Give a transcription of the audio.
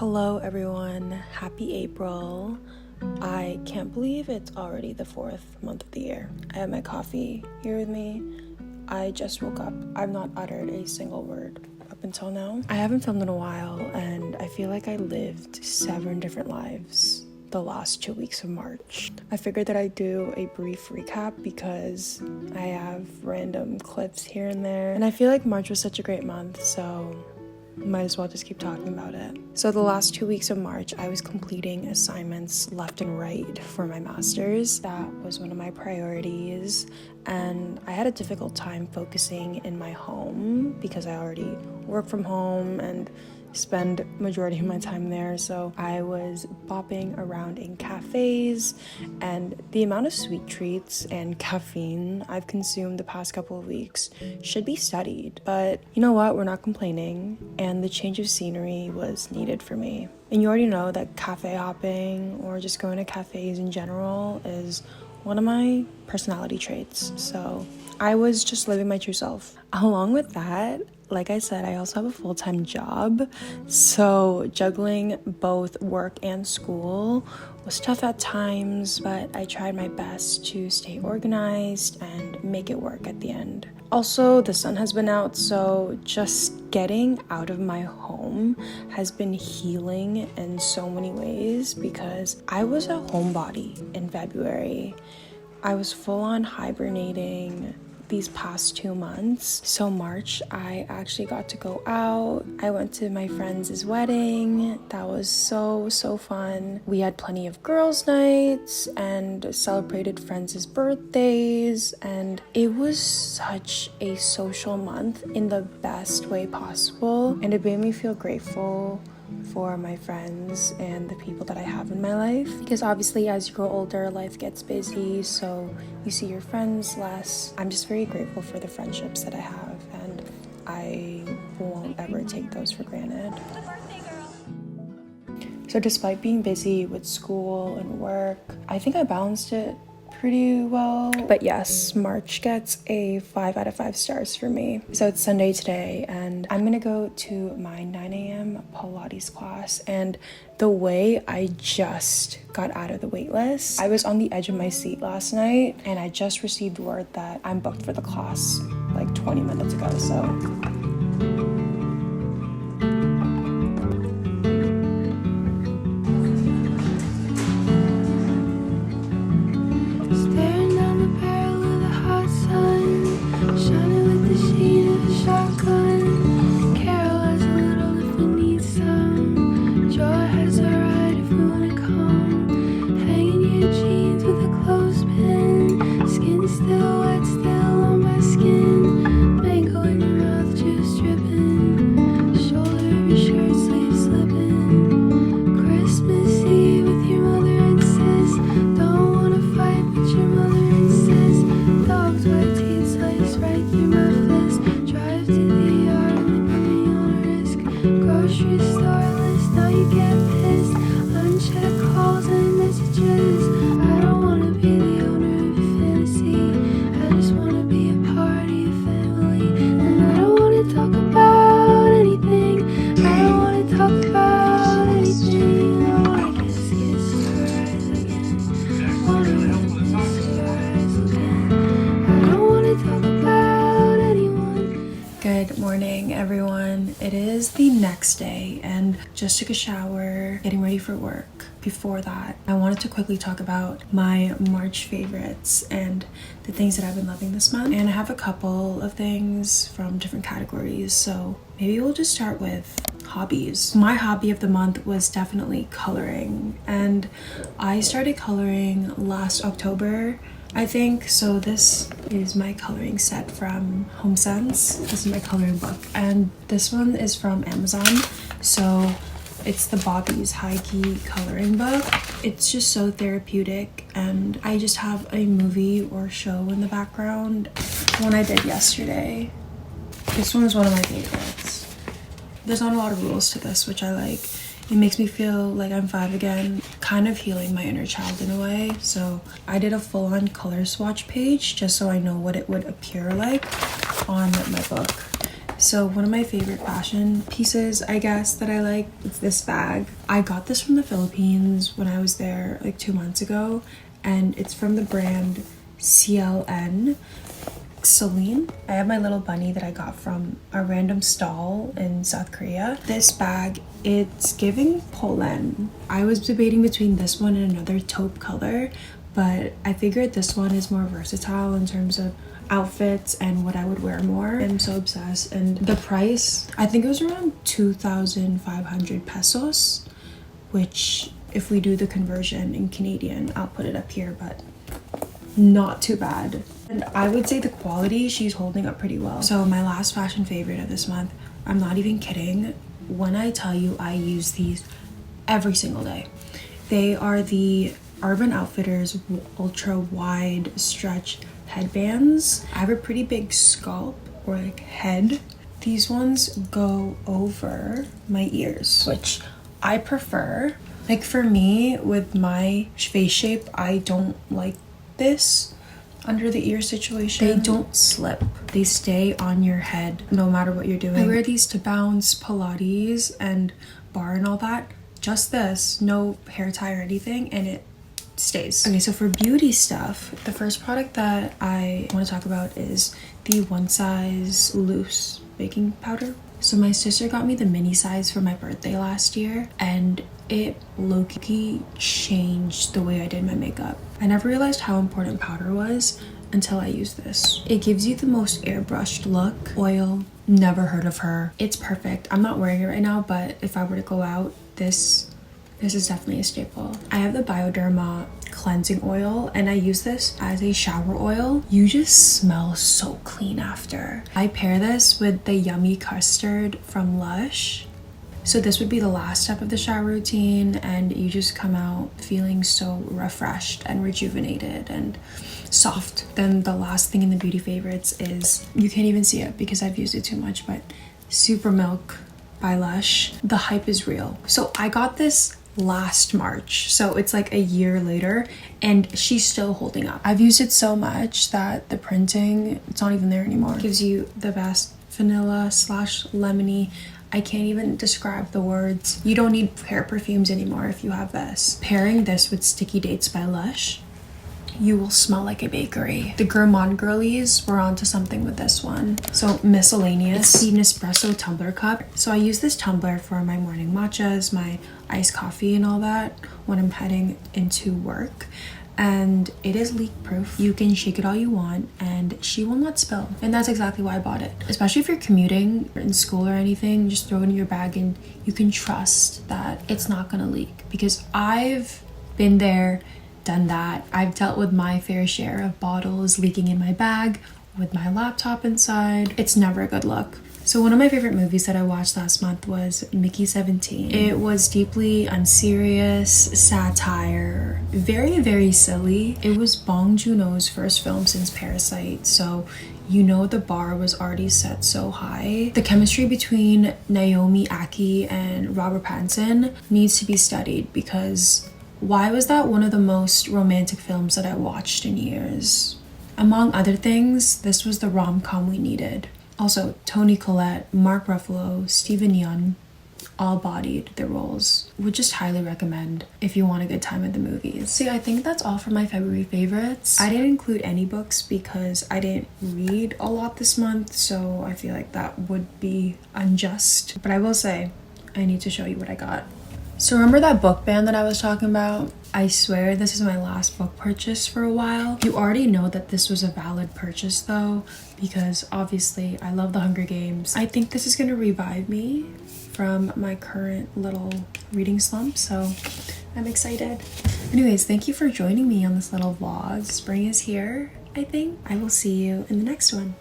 Hello everyone, happy April. I can't believe it's already the 4th month of the year. I have my coffee here with me. I just woke up. I've not uttered a single word up until now. I haven't filmed in a while and I feel like I lived 7 different lives the last 2 weeks of March. I figured that I'd do a brief recap because I have random clips here and there. And I feel like March was such a great month, so might as well just keep talking about it. So the last 2 weeks of March, I was completing assignments left and right for my master's. That was one of my priorities, and I had a difficult time focusing in my home because I already work from home and spend majority of my time there. So I was bopping around in cafes, and the amount of sweet treats and caffeine I've consumed the past couple of weeks should be studied. But you know what? We're not complaining, and the change of scenery was needed for me. And you already know that cafe hopping or just going to cafes in general is one of my personality traits. So I was just living my true self. Along with that, like I said, I also have a full-time job, so juggling both work and school was tough at times, but I tried my best to stay organized and make it work at the end. Also, the sun has been out, so just getting out of my home has been healing in so many ways because I was a homebody in February. I was full-on hibernating these past 2 months. So March, I actually got to go out. I went to my friend's wedding. That was so fun. We had plenty of girls' nights and celebrated friends' birthdays, and it was such a social month in the best way possible, and it made me feel grateful for my friends and the people that I have in my life, because obviously as you grow older, life gets busy, so you see your friends less. I'm just very grateful for the friendships that I have, and I won't ever take those for granted. So despite being busy with school and work, I think I balanced it pretty well. But yes, March gets a 5 out of 5 stars for me. So it's Sunday today, and I'm gonna go to my 9 a.m. Pilates class. And the way I just got out of the wait list, I was on the edge of my seat last night, and I just received word that I'm booked for the class like 20 minutes ago. So good morning, everyone. It is the next day and just took a shower, getting ready for work. Before that, I wanted to quickly talk about my March favorites and the things that I've been loving this month. And I have a couple of things from different categories, so maybe we'll just start with hobbies. My hobby of the month was definitely coloring, and I started coloring last October, I think. So this is my coloring set from HomeSense. This is my coloring book, and this one is from Amazon. So it's the Bobby's High Key coloring book. It's just so therapeutic, and I just have a movie or show in the background. One I did yesterday. This one is one of my favorites. There's not a lot of rules to this, which I like. It makes me feel like I'm 5 again, kind of healing my inner child in a way. So I did a full-on color swatch page just so I know what it would appear like on my book. So one of my favorite fashion pieces, I guess, that I like, is this bag. I got this from the Philippines when I was there like 2 months ago, and it's from the brand CLN. Celine. I have my little bunny that I got from a random stall in South Korea. This bag, it's giving Poland. I was debating between this one and another taupe color, but I figured this one is more versatile in terms of outfits and what I would wear more. I'm so obsessed. And the price, I think it was around 2,500 pesos, which if we do the conversion in Canadian, I'll put it up here, but not too bad. And I would say the quality, she's holding up pretty well. So my last fashion favorite of this month, I'm not even kidding when I tell you I use these every single day. They are the Urban Outfitters ultra wide stretch headbands. I have a pretty big scalp or like head. These ones go over my ears, which I prefer. Like for me, with my face shape, I don't like this under the ear situation. They don't slip. They stay on your head no matter what you're doing. I wear these to bounce, Pilates, and bar and all that. Just this, no hair tie or anything, and it stays. Okay, so for beauty stuff, the first product that I want to talk about is the One Size Loose baking powder. So my sister got me the mini size for my birthday last year, and it low-key changed the way I did my makeup. I never realized how important powder was until I used this. It gives you the most airbrushed look. Oil, never heard of her. It's perfect. I'm not wearing it right now, but if I were to go out, this is definitely a staple. I have the Bioderma cleansing oil, and I use this as a shower oil. You just smell so clean after. I pair this with the Yummy Custard from Lush. So this would be the last step of the shower routine, and you just come out feeling so refreshed and rejuvenated and soft. Then the last thing in the beauty favorites is, you can't even see it because I've used it too much, but Super Milk by Lush. The hype is real. So I got this last March, so it's like a year later, and she's still holding up. I've used it so much that the printing, it's not even there anymore. It gives you the best vanilla / lemony. I can't even describe the words. You don't need hair perfumes anymore if you have this. Pairing this with Sticky Dates by Lush, you will smell like a bakery. The Gourmand girlies were onto something with this one. So miscellaneous, it's the Nespresso tumbler cup. So I use this tumbler for my morning matchas, my iced coffee and all that when I'm heading into work. And it is leak proof. You can shake it all you want and she will not spill. And that's exactly why I bought it. Especially if you're commuting or in school or anything, just throw it in your bag and you can trust that it's not gonna leak. Because I've been there, done that. I've dealt with my fair share of bottles leaking in my bag with my laptop inside. It's never a good look. So one of my favorite movies that I watched last month was Mickey 17. It was deeply unserious, satire, very, very silly. It was Bong Joon-ho's first film since Parasite, so you know the bar was already set so high. The chemistry between Naomi Aki and Robert Pattinson needs to be studied, because why was that one of the most romantic films that I watched in years? Among other things, this was the rom-com we needed. Also, Toni Collette, Mark Ruffalo, Steven Yeun, all bodied their roles. Would just highly recommend if you want a good time at the movies. See, I think that's all for my February favorites. I didn't include any books because I didn't read a lot this month, so I feel like that would be unjust. But I will say, I need to show you what I got. So remember that book band that I was talking about? I swear this is my last book purchase for a while. You already know that this was a valid purchase though, because obviously I love the Hunger Games. I think this is gonna revive me from my current little reading slump, so I'm excited. Anyways, thank you for joining me on this little vlog. Spring is here, I think. I will see you in the next one.